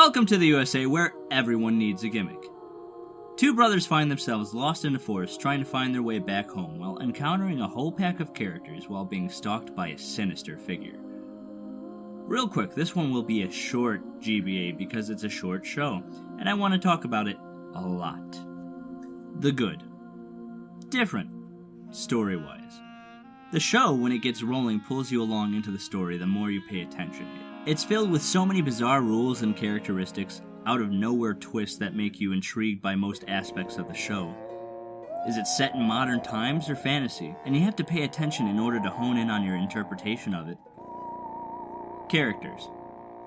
Welcome to the USA, where everyone needs a gimmick. Two brothers find themselves lost in a forest trying to find their way back home while encountering a whole pack of characters while being stalked by a sinister figure. Real quick, this one will be a short G.B.A. because it's a short show, and I want to talk about it a lot. The good. Different, story-wise. The show, when it gets rolling, pulls you along into the story the more you pay attention. It's filled with so many bizarre rules and characteristics, out-of-nowhere twists that make you intrigued by most aspects of the show. Is it set in modern times or fantasy? And you have to pay attention in order to hone in on your interpretation of it. Characters.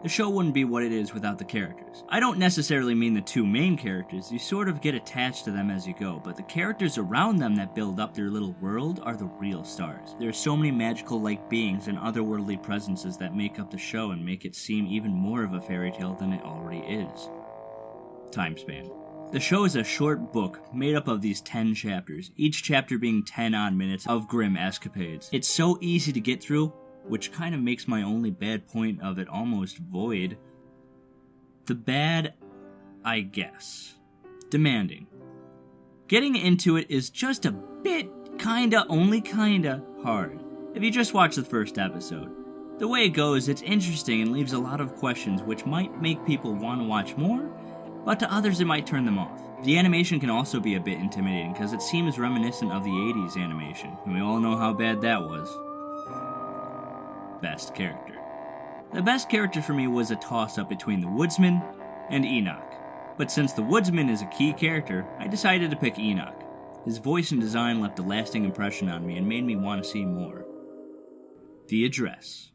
The show wouldn't be what it is without the characters. I don't necessarily mean the two main characters, you sort of get attached to them as you go, but the characters around them that build up their little world are the real stars. There are so many magical-like beings and otherworldly presences that make up the show and make it seem even more of a fairy tale than it already is. Time span. The show is a short book made up of these 10 chapters, each chapter being 10 odd minutes of grim escapades. It's so easy to get through, which kind of makes my only bad point of it almost void. The bad, I guess. Demanding. Getting into it is just a bit, only kinda, hard. If you just watch the first episode. The way it goes, it's interesting and leaves a lot of questions which might make people want to watch more, but to others it might turn them off. The animation can also be a bit intimidating because it seems reminiscent of the 80s animation, and we all know how bad that was. Best character. The best character for me was a toss-up between the Woodsman and Enoch. But since the Woodsman is a key character, I decided to pick Enoch. His voice and design left a lasting impression on me and made me want to see more. The Address.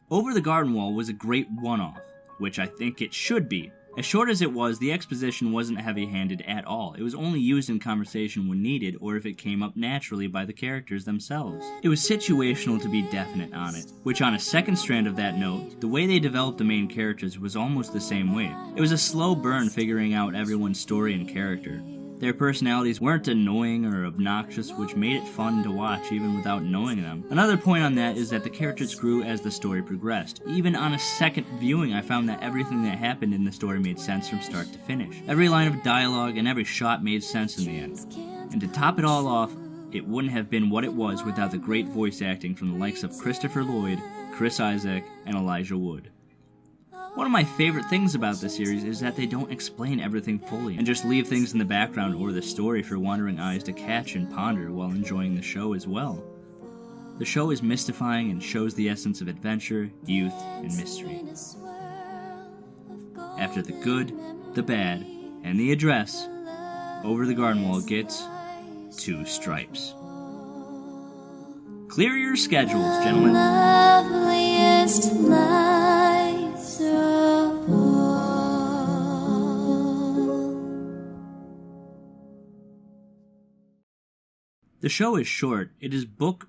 Over the Garden Wall was a great one-off, which I think it should be. As short as it was, the exposition wasn't heavy-handed at all. It was only used in conversation when needed or if it came up naturally by the characters themselves. It was situational to be definite on it, which on a second strand of that note, the way they developed the main characters was almost the same way. It was a slow burn figuring out everyone's story and character. Their personalities weren't annoying or obnoxious, which made it fun to watch even without knowing them. Another point on that is that the characters grew as the story progressed. Even on a second viewing, I found that everything that happened in the story made sense from start to finish. Every line of dialogue and every shot made sense in the end. And to top it all off, it wouldn't have been what it was without the great voice acting from the likes of Christopher Lloyd, Chris Isaac, and Elijah Wood. One of my favorite things about this series is that they don't explain everything fully and just leave things in the background or the story for wandering eyes to catch and ponder while enjoying the show as well. The show is mystifying and shows the essence of adventure, youth, and mystery. After the good, the bad, and the address, Over the Garden Wall gets 2 stripes. Clear your schedules, gentlemen. The show is short. It is book